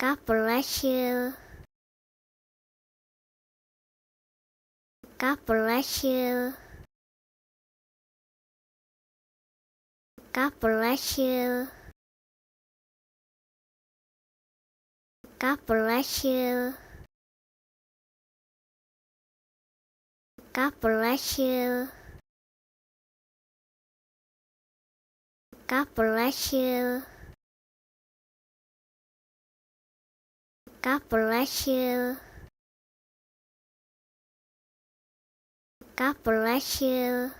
God bless you. God bless you. God bless you. God bless you. God bless you. God bless you. God bless you. God bless you.